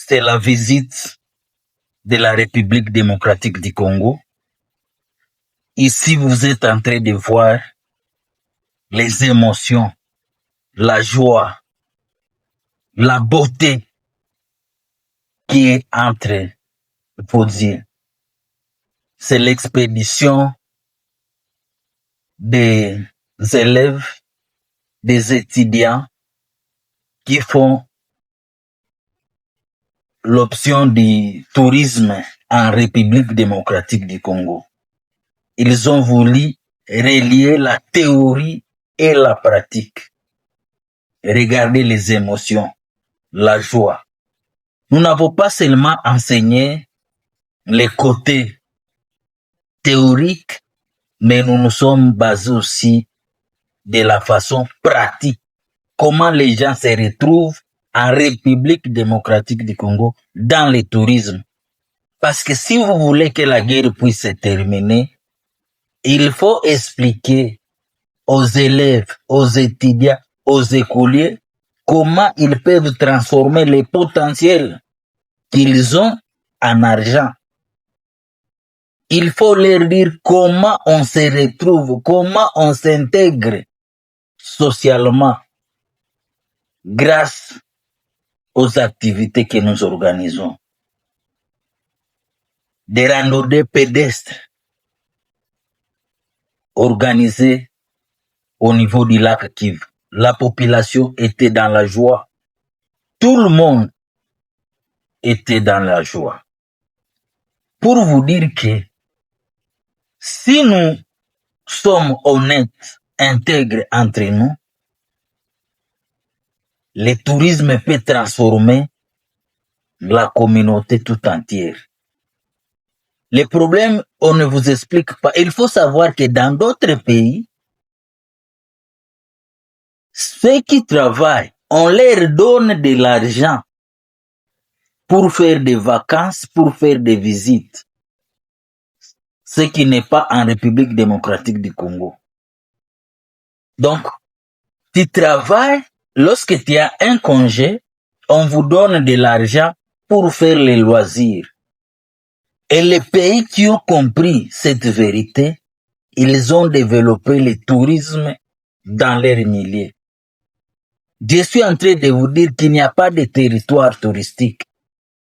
c'est la visite de la République démocratique du Congo. Ici, vous êtes en train de voir les émotions, la joie, la beauté qui est entre vos yeux. C'est l'expédition des élèves, des étudiants qui font l'option du tourisme en République démocratique du Congo. Ils ont voulu relier la théorie et la pratique. Regardez les émotions, la joie. Nous n'avons pas seulement enseigné les côtés théoriques, mais nous nous sommes basés aussi de la façon pratique. Comment les gens se retrouvent en République démocratique du Congo dans le tourisme. Parce que si vous voulez que la guerre puisse se terminer, il faut expliquer aux élèves, aux étudiants, aux écoliers comment ils peuvent transformer les potentiels qu'ils ont en argent. Il faut leur dire comment on se retrouve, comment on s'intègre socialement grâce aux activités que nous organisons. Des randonnées pédestres organisées au niveau du lac Kivu. La population était dans la joie. Tout le monde était dans la joie. Pour vous dire que si nous sommes honnêtes, intègres entre nous, le tourisme peut transformer la communauté tout entière. Les problèmes, on ne vous explique pas. Il faut savoir que dans d'autres pays, ceux qui travaillent, on leur donne de l'argent pour faire des vacances, pour faire des visites. Ce qui n'est pas en République démocratique du Congo. Donc, tu travailles, lorsque tu as un congé, on vous donne de l'argent pour faire les loisirs. Et les pays qui ont compris cette vérité, ils ont développé le tourisme dans leur milieu. Je suis en train de vous dire qu'il n'y a pas de territoire touristique.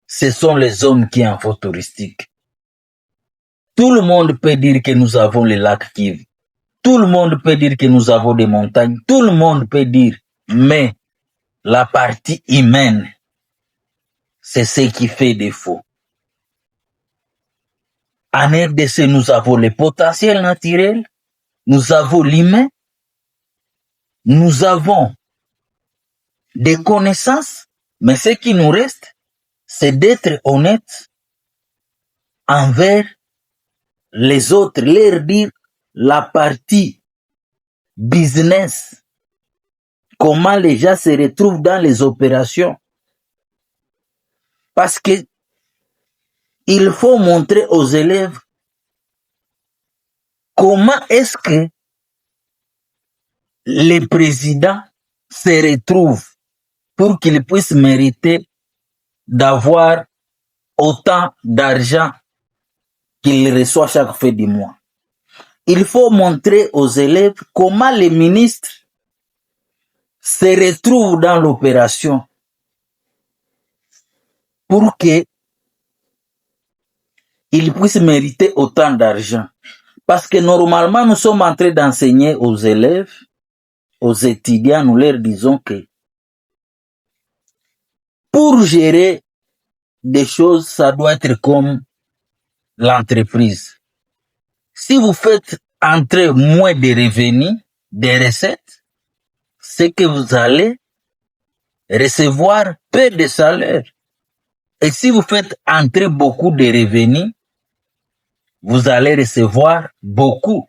Ce sont les hommes qui en font touristique. Tout le monde peut dire que nous avons le lac Kivu. Tout le monde peut dire que nous avons des montagnes. Tout le monde peut dire, mais la partie humaine, c'est ce qui fait défaut. En RDC, nous avons le potentiel naturel, nous avons l'humain, nous avons des connaissances, mais ce qui nous reste, c'est d'être honnête envers les autres, leur dire la partie business, comment les gens se retrouvent dans les opérations. Parce que il faut montrer aux élèves comment est-ce que les présidents se retrouvent pour qu'ils puissent mériter d'avoir autant d'argent qu'ils reçoivent chaque fin du mois. Il faut montrer aux élèves comment les ministres se retrouvent dans l'opération pour qu'ils puissent mériter autant d'argent. Parce que normalement, nous sommes en train d'enseigner aux élèves, aux étudiants, nous leur disons que pour gérer des choses, ça doit être comme l'entreprise. Si vous faites entrer moins de revenus, des recettes, c'est que vous allez recevoir peu de salaire. Et si vous faites entrer beaucoup de revenus, vous allez recevoir beaucoup.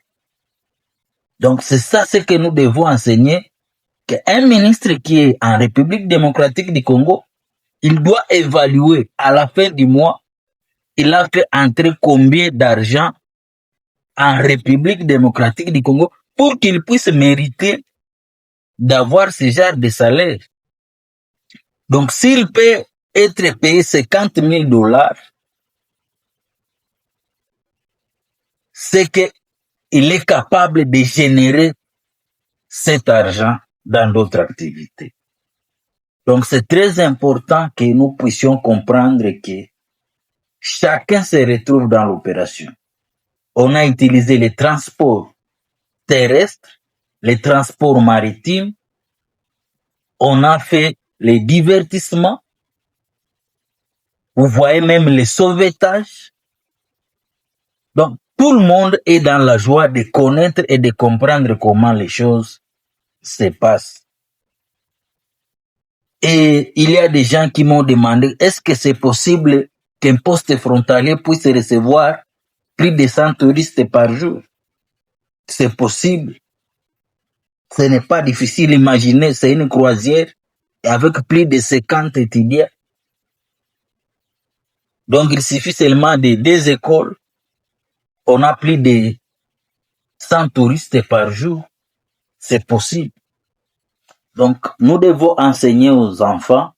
Donc c'est ça ce que nous devons enseigner, qu'un ministre qui est en République démocratique du Congo, il doit évaluer à la fin du mois, il a fait entrer combien d'argent en République démocratique du Congo pour qu'il puisse mériter d'avoir ce genre de salaire. Donc s'il peut être payé 50 000 $, c'est qu'il est capable de générer cet argent dans d'autres activités. Donc, c'est très important que nous puissions comprendre que chacun se retrouve dans l'opération. On a utilisé les transports terrestres, les transports maritimes, on a fait les divertissements, vous voyez même les sauvetages. Donc, tout le monde est dans la joie de connaître et de comprendre comment les choses se passent. Et il y a des gens qui m'ont demandé, est-ce que c'est possible qu'un poste frontalier puisse recevoir plus de 100 touristes par jour? C'est possible. Ce n'est pas difficile d'imaginer, c'est une croisière avec plus de 50 étudiants. Donc, il suffit seulement de 2 écoles. On a plus de 100 touristes par jour. C'est possible. Donc, nous devons enseigner aux enfants,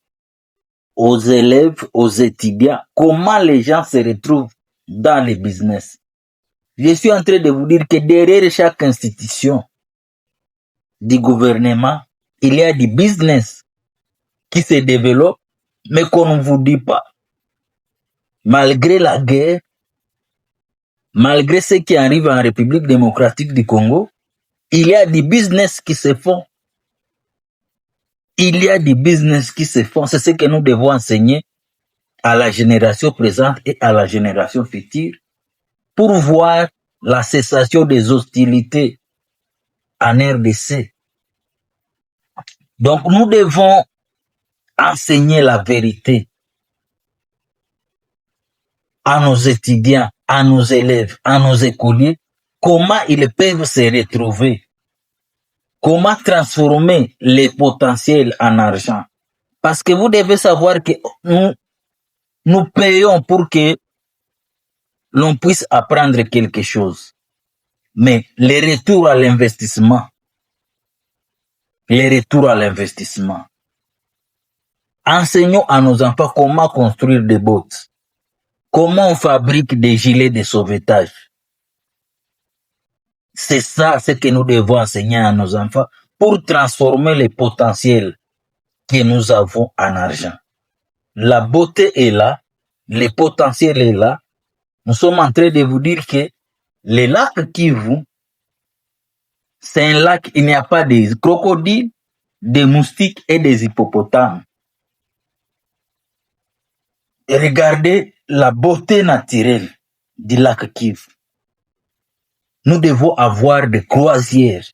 aux élèves, aux étudiants, comment les gens se retrouvent dans les business. Je suis en train de vous dire que derrière chaque institution du gouvernement, il y a du business qui se développe, mais qu'on ne vous dit pas. Malgré la guerre, malgré ce qui arrive en République démocratique du Congo, il y a des business qui se font. Il y a des business qui se font. C'est ce que nous devons enseigner à la génération présente et à la génération future pour voir la cessation des hostilités en RDC. Donc, nous devons enseigner la vérité à nos étudiants, à nos élèves, à nos écoliers, comment ils peuvent se retrouver, comment transformer les potentiels en argent. Parce que vous devez savoir que nous payons pour que l'on puisse apprendre quelque chose. Mais le retour à l'investissement, enseignons à nos enfants comment construire des bottes, comment on fabrique des gilets de sauvetage. C'est ça ce que nous devons enseigner à nos enfants pour transformer les potentiels que nous avons en argent. La beauté est là, le potentiel est là. Nous sommes en train de vous dire que le lac Kivu, c'est un lac, il n'y a pas de crocodiles, des moustiques et des hippopotames. Et regardez la beauté naturelle du lac Kivu. Nous devons avoir des croisières,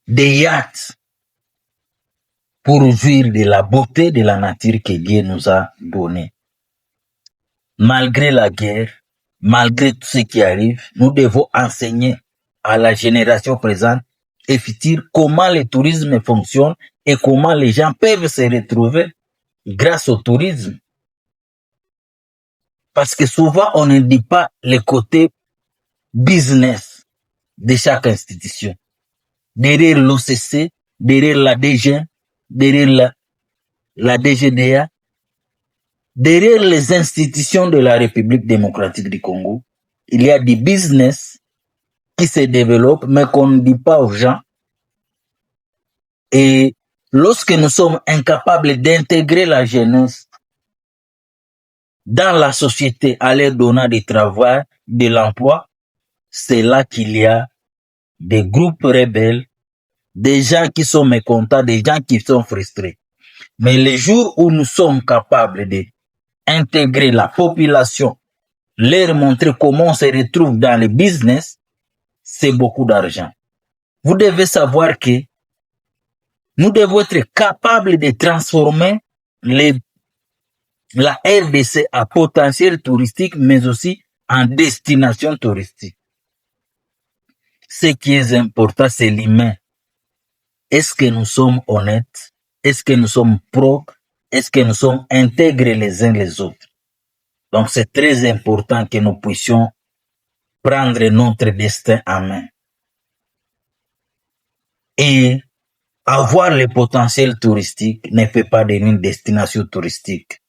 des yachts pour jouir de la beauté de la nature que Dieu nous a donnée. Malgré la guerre, malgré tout ce qui arrive, nous devons enseigner à la génération présente et future comment le tourisme fonctionne et comment les gens peuvent se retrouver grâce au tourisme. Parce que souvent, on ne dit pas le côté business de chaque institution. Derrière l'OCC, derrière la DG, derrière la DGDA, derrière les institutions de la République démocratique du Congo, il y a des business qui se développent, mais qu'on ne dit pas aux gens. Et lorsque nous sommes incapables d'intégrer la jeunesse dans la société à leur donnant du travail, de l'emploi, c'est là qu'il y a des groupes rebelles, des gens qui sont mécontents, des gens qui sont frustrés. Mais les jours où nous sommes capables d'intégrer la population, leur montrer comment on se retrouve dans le business, c'est beaucoup d'argent. Vous devez savoir que nous devons être capables de transformer la RDC à potentiel touristique, mais aussi en destination touristique. Ce qui est important, c'est l'humain. Est-ce que nous sommes honnêtes? Est-ce que nous sommes propres? Est-ce que nous sommes intègres les uns les autres? Donc c'est très important que nous puissions prendre notre destin en main. Et avoir le potentiel touristique ne fait pas devenir une destination touristique.